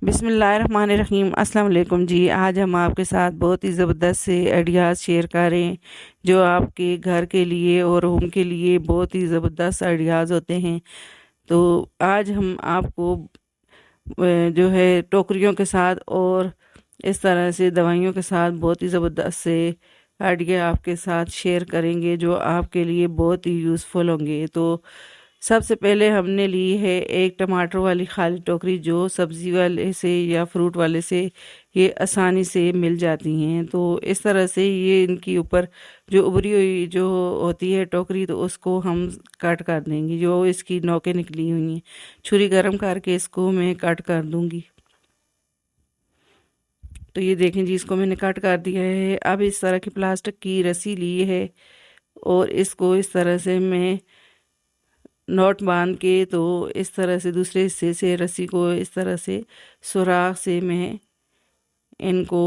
बिस्मिल्लाहिर्रहमानिर्रहीम। अस्सलाम वालेकुम जी। आज हम आपके साथ बहुत ही ज़बरदस्त से आइडियाज़ शेयर कर रहे हैं जो आपके घर के लिए और होम के लिए बहुत ही ज़बरदस्त आइडियाज़ होते हैं। तो आज हम आपको जो है टोकरियों के साथ और इस तरह से दवाइयों के साथ बहुत ही ज़बरदस्त से आइडिया आपके साथ शेयर करेंगे जो आपके लिए बहुत ही यूज़फुल होंगे। तो सबसे पहले हमने ली है एक टमाटर वाली खाली टोकरी जो सब्ज़ी वाले से या फ्रूट वाले से ये आसानी से मिल जाती हैं। तो इस तरह से ये इनकी ऊपर जो उभरी हुई जो होती है टोकरी तो उसको हम कट कर देंगे। जो इसकी नोकें निकली हुई हैं छुरी गर्म करके इसको मैं कट कर दूंगी। तो ये देखें जी, इसको मैंने कट कर दिया है। अब इस तरह की प्लास्टिक की रस्सी ली है और इसको इस तरह से मैं नॉट बांध के तो इस तरह से दूसरे हिस्से से रस्सी को इस तरह से सुराख से मैं इनको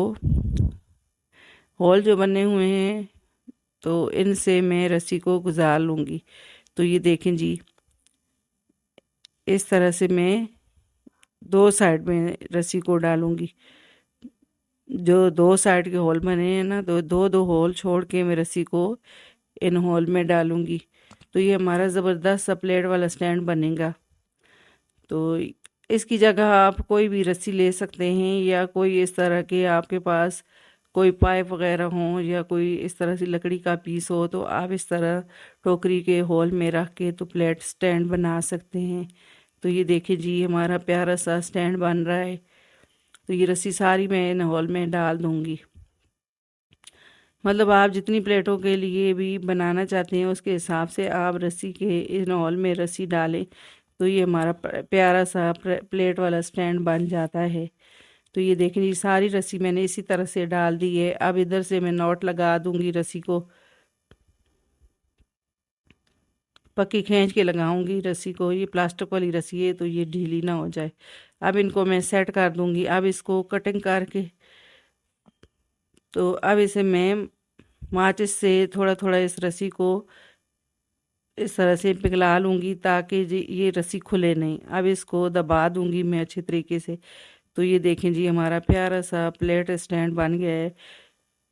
होल जो बने हुए हैं तो इनसे मैं रस्सी को गुजार लूँगी। तो ये देखें जी, इस तरह से मैं दो साइड में रस्सी को डालूँगी। जो दो साइड के होल बने हैं ना, तो दो दो होल छोड़ के मैं रस्सी को इन होल में डालूँगी। तो ये हमारा ज़बरदस्त सा प्लेट वाला स्टैंड बनेगा। तो इसकी जगह आप कोई भी रस्सी ले सकते हैं या कोई इस तरह के आपके पास कोई पाइप वगैरह हो या कोई इस तरह से लकड़ी का पीस हो तो आप इस तरह टोकरी के होल में रख के तो प्लेट स्टैंड बना सकते हैं। तो ये देखिए जी, हमारा प्यारा सा स्टैंड बन रहा है। तो ये रस्सी सारी मैं इन होल में डाल दूँगी। मतलब आप जितनी प्लेटों के लिए भी बनाना चाहते हैं उसके हिसाब से आप रस्सी के इन होल में रस्सी डालें तो ये हमारा प्यारा सा प्लेट वाला स्टैंड बन जाता है। तो ये देखें जी, सारी रस्सी मैंने इसी तरह से डाल दी है। अब इधर से मैं नॉट लगा दूंगी, रस्सी को पक्की खींच के लगाऊंगी रस्सी को। ये प्लास्टिक वाली रस्सी है तो ये ढीली ना हो जाए। अब इनको मैं सेट कर दूंगी। अब इसको कटिंग करके तो अब इसे मैं माचिस से थोड़ा थोड़ा इस रस्सी को इस तरह से पिघला लूँगी ताकि ये रस्सी खुले नहीं। अब इसको दबा दूंगी मैं अच्छी तरीके से। तो ये देखें जी, हमारा प्यारा सा प्लेट स्टैंड बन गया है।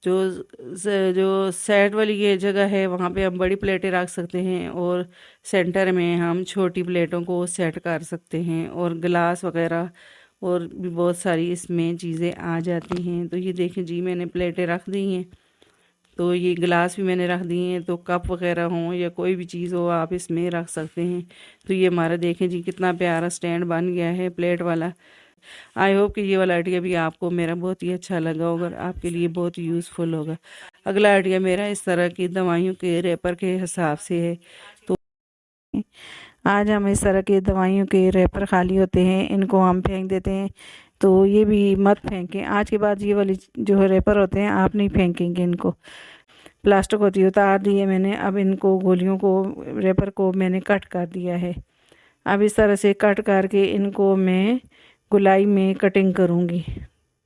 जो साइड वाली ये जगह है वहाँ पे हम बड़ी प्लेटें रख सकते हैं और सेंटर में हम छोटी प्लेटों को सेट कर सकते हैं और गिलास वगैरह और भी बहुत सारी इसमें चीज़ें आ जाती हैं। तो ये देखें जी, मैंने प्लेटें रख दी हैं। तो ये गिलास भी मैंने रख दिए हैं। तो कप वगैरह हों या कोई भी चीज़ हो आप इसमें रख सकते हैं। तो ये हमारा देखें जी कितना प्यारा स्टैंड बन गया है प्लेट वाला। आई होप कि ये वाला आइडिया भी आपको मेरा बहुत ही अच्छा लगा होगा, आपके लिए बहुत ही यूज़फुल होगा। अगला आइडिया मेरा इस तरह की दवाइयों के रैपर के हिसाब से है। तो आज हम इस तरह के दवाइयों के रैपर खाली होते हैं, इनको हम फेंक देते हैं। तो ये भी मत फेंकें। आज के बाद ये वाली जो है रैपर होते हैं आप नहीं फेंकेंगे इनको। प्लास्टिक होती है उतार दी है मैंने। अब इनको गोलियों को रैपर को मैंने कट कर दिया है। अब इस तरह से कट करके इनको मैं गोलाई में कटिंग करूँगी।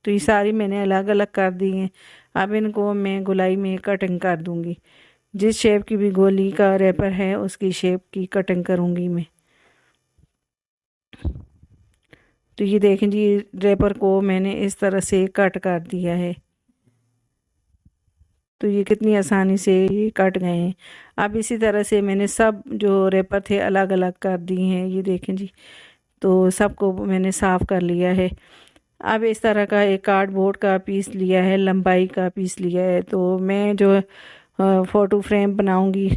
तो ये सारी मैंने अलग अलग कर दी हैं। अब इनको मैं गोलाई में कटिंग कर दूँगी। जिस शेप की भी गोली का रैपर है उसकी शेप की कटिंग करूँगी मैं। तो ये देखें जी, रैपर को मैंने इस तरह से कट कर दिया है। तो ये कितनी आसानी से ये कट गए हैं। अब इसी तरह से मैंने सब जो रैपर थे अलग अलग कर दिए हैं। ये देखें जी, तो सबको मैंने साफ़ कर लिया है। अब इस तरह का एक कार्डबोर्ड का पीस लिया है, लंबाई का पीस लिया है। तो मैं जो फ़ोटो फ्रेम बनाऊंगी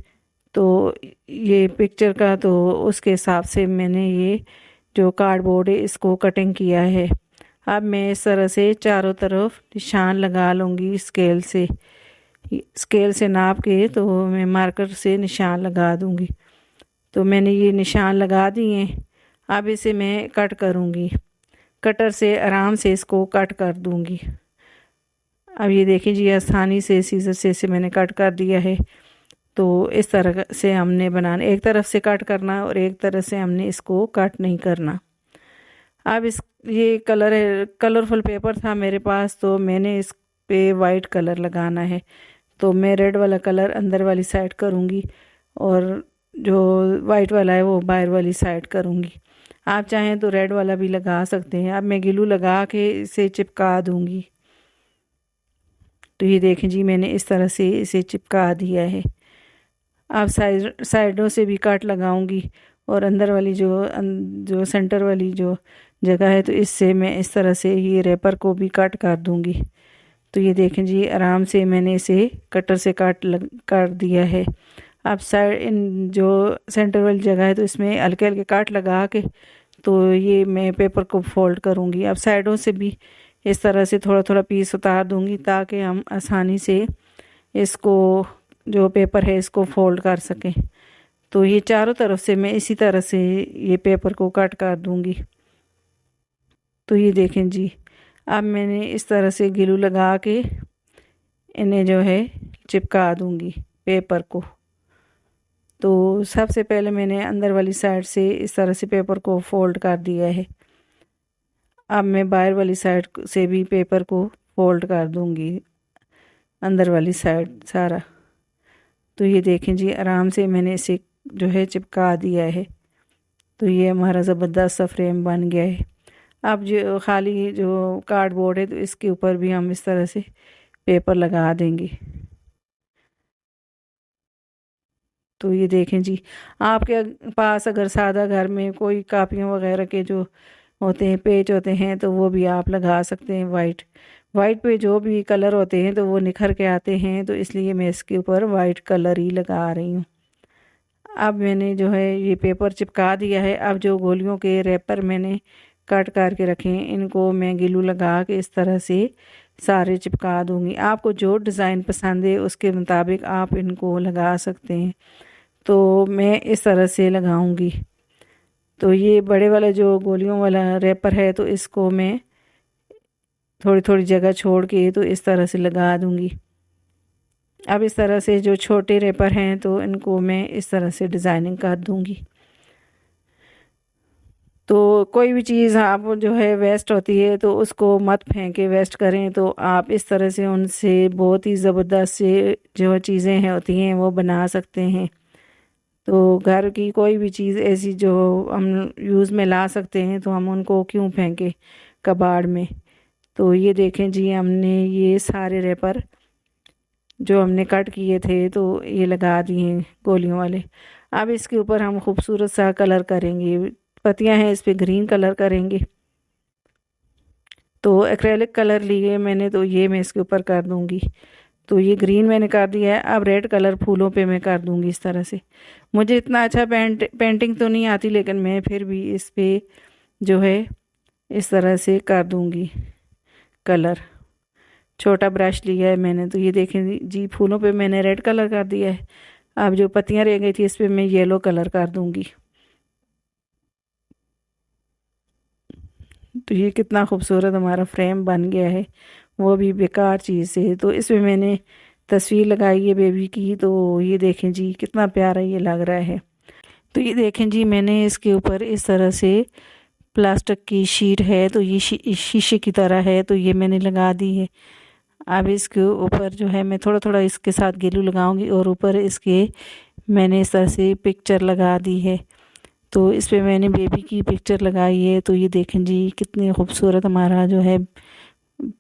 तो ये पिक्चर का, तो उसके हिसाब से मैंने ये जो कार्डबोर्ड है इसको कटिंग किया है। अब मैं इस तरह से चारों तरफ निशान लगा लूँगी स्केल से नाप के। तो मैं मार्कर से निशान लगा दूँगी। तो मैंने ये निशान लगा दिए हैं। अब इसे मैं कट करूँगी, कटर से आराम से इसको कट कर दूँगी। अब ये देखिए जी, आसानी से सीजर से इसे मैंने कट कर दिया है। तो इस तरह से हमने बनाना, एक तरफ से कट करना और एक तरफ से हमने इसको कट नहीं करना। अब ये कलरफुल पेपर था मेरे पास तो मैंने इस पे वाइट कलर लगाना है। तो मैं रेड वाला कलर अंदर वाली साइड करूँगी और जो वाइट वाला है वो बाहर वाली साइड करूँगी। आप चाहें तो रेड वाला भी लगा सकते हैं। अब मैं ग्लू लगा के इसे चिपका दूंगी। तो ये देखें जी, मैंने इस तरह से इसे चिपका दिया है। अब साइडों से भी काट लगाऊंगी और अंदर वाली जो सेंटर वाली जो जगह है, तो इससे मैं इस तरह से ये रैपर को भी काट कर दूंगी। तो ये देखें जी, आराम से मैंने इसे कटर से काट दिया है। अब साइड इन जो सेंटर वाली जगह है, तो इसमें हल्के हल्के काट लगा के तो ये मैं पेपर को फोल्ड करूँगी। अब साइडों से भी इस तरह से थोड़ा थोड़ा पीस उतार दूँगी, ताकि हम आसानी से इसको जो पेपर है इसको फोल्ड कर सकें। तो ये चारों तरफ से मैं इसी तरह से ये पेपर को कट कर दूँगी। तो ये देखें जी, अब मैंने इस तरह से ग्लू लगा के इन्हें जो है चिपका दूँगी पेपर को। तो सबसे पहले मैंने अंदर वाली साइड से इस तरह से पेपर को फोल्ड कर दिया है। अब मैं बाहर वाली साइड से भी पेपर को फोल्ड कर दूंगी, अंदर वाली साइड सारा। तो ये देखें जी, आराम से मैंने इसे जो है चिपका दिया है। तो ये हमारा ज़बरदस्त सा फ्रेम बन गया है। अब जो खाली जो कार्डबोर्ड है, तो इसके ऊपर भी हम इस तरह से पेपर लगा देंगे। तो ये देखें जी, आपके पास अगर सादा घर में कोई कापियों वगैरह के जो होते हैं, पेज होते हैं, तो वो भी आप लगा सकते हैं। वाइट वाइट पे जो भी कलर होते हैं तो वो निखर के आते हैं, तो इसलिए मैं इसके ऊपर वाइट कलर ही लगा रही हूँ। अब मैंने जो है ये पेपर चिपका दिया है। अब जो गोलियों के रैपर मैंने कट करके रखे हैं, इनको मैं ग्लू लगा के इस तरह से सारे चिपका दूँगी। आपको जो डिज़ाइन पसंद है उसके मुताबिक आप इनको लगा सकते हैं। तो मैं इस तरह से लगाऊंगी। तो ये बड़े वाला जो गोलियों वाला रैपर है, तो इसको मैं थोड़ी थोड़ी जगह छोड़ के तो इस तरह से लगा दूंगी। अब इस तरह से जो छोटे रैपर हैं, तो इनको मैं इस तरह से डिज़ाइनिंग कर दूंगी। तो कोई भी चीज़ आप जो है वेस्ट होती है, तो उसको मत फेंके, वेस्ट करें। तो आप इस तरह से उनसे बहुत ही ज़बरदस्त से जो चीज़ें हैं होती हैं वो बना सकते हैं। तो घर की कोई भी चीज़ ऐसी जो हम यूज़ में ला सकते हैं, तो हम उनको क्यों फेंके कबाड़ में। तो ये देखें जी, हमने ये सारे रैपर जो हमने कट किए थे, तो ये लगा दिए हैं गोलियों वाले। अब इसके ऊपर हम खूबसूरत सा कलर करेंगे। पत्तियां हैं, इस पर ग्रीन कलर करेंगे। तो एक्रेलिक कलर लिए मैंने, तो ये मैं इसके ऊपर कर दूंगी। तो ये ग्रीन मैंने कर दिया है। अब रेड कलर फूलों पे मैं कर दूंगी इस तरह से। मुझे इतना अच्छा पेंटिंग तो नहीं आती, लेकिन मैं फिर भी इस पे जो है इस तरह से कर दूंगी कलर। छोटा ब्रश लिया है मैंने। तो ये देखें जी, फूलों पे मैंने रेड कलर कर दिया है। अब जो पत्तियां रह गई थी, इस पे मैं येलो कलर कर दूंगी। तो ये कितना खूबसूरत हमारा फ्रेम बन गया है, वो भी बेकार चीज़ से। तो इसमें मैंने तस्वीर लगाई है बेबी की। तो ये देखें जी, कितना प्यारा ये लग रहा है। तो ये देखें जी, मैंने इसके ऊपर इस तरह से प्लास्टिक की शीट है, तो ये शीशे की तरह है, तो ये मैंने लगा दी है। अब इसके ऊपर जो है मैं थोड़ा थोड़ा इसके साथ ग्लू लगाऊंगी, और ऊपर इसके मैंने इस तरह से पिक्चर लगा दी है। तो इस पे मैंने बेबी की पिक्चर लगाई है। तो ये देखें जी, कितनी खूबसूरत हमारा जो है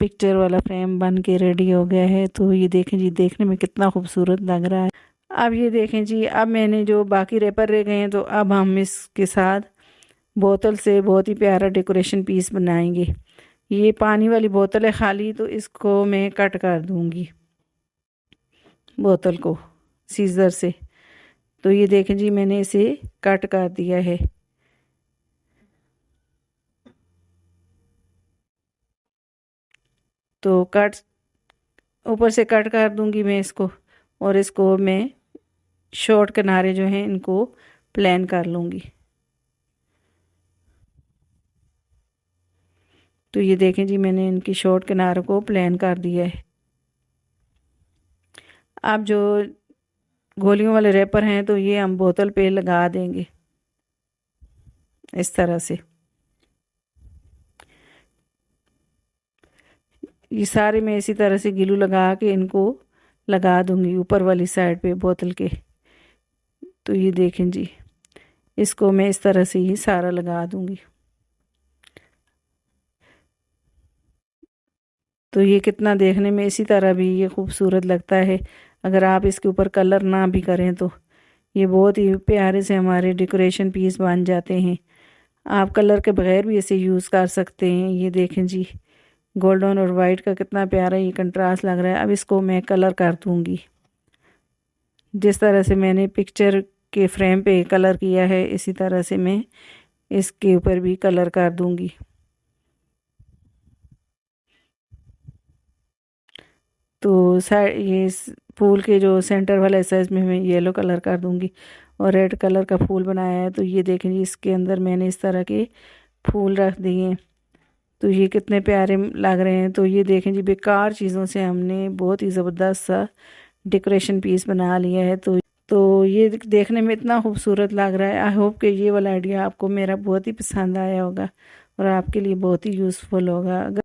पिक्चर वाला फ्रेम बन के रेडी हो गया है। तो ये देखें जी, देखने में कितना खूबसूरत लग रहा है। अब ये देखें जी, अब मैंने जो बाकी रेपर रह गए हैं, तो अब हम इसके साथ बोतल से बहुत ही प्यारा डेकोरेशन पीस बनाएंगे। ये पानी वाली बोतल है खाली, तो इसको मैं कट कर दूंगी बोतल को सीजर से। तो ये देखें जी, मैंने इसे कट कर दिया है। तो कट ऊपर से कट कर दूंगी मैं इसको, और इसको मैं शॉर्ट किनारे जो हैं इनको प्लेन कर लूँगी। तो ये देखें जी, मैंने इनकी शॉर्ट किनारों को प्लेन कर दिया है। अब जो गोलियों वाले रैपर हैं, तो ये हम बोतल पे लगा देंगे इस तरह से। ये सारे मैं इसी तरह से ग्लू लगा के इनको लगा दूंगी ऊपर वाली साइड पे बोतल के। तो ये देखें जी, इसको मैं इस तरह से ही सारा लगा दूंगी। तो ये कितना देखने में इसी तरह भी ये खूबसूरत लगता है। अगर आप इसके ऊपर कलर ना भी करें तो ये बहुत ही प्यारे से हमारे डेकोरेशन पीस बन जाते हैं। आप कलर के बगैर भी इसे यूज़ कर सकते हैं। ये देखें जी, गोल्डन और वाइट का कितना प्यारा ये कंट्रास्ट लग रहा है। अब इसको मैं कलर कर दूंगी। जिस तरह से मैंने पिक्चर के फ्रेम पे कलर किया है इसी तरह से मैं इसके ऊपर भी कलर कर दूंगी। तो ये फूल के जो सेंटर वाला हिस्सा है इसमें मैं येलो कलर कर दूंगी और रेड कलर का फूल बनाया है। तो ये देखें जी, इसके अंदर मैंने इस तरह के फूल रख दिए हैं। तो ये कितने प्यारे लग रहे हैं। तो ये देखें जी, बेकार चीज़ों से हमने बहुत ही ज़बरदस्त सा डेकोरेशन पीस बना लिया है। तो ये देखने में इतना खूबसूरत लग रहा है। आई होप कि ये वाला आइडिया आपको मेरा बहुत ही पसंद आया होगा और आपके लिए बहुत ही यूज़फुल होगा। अगर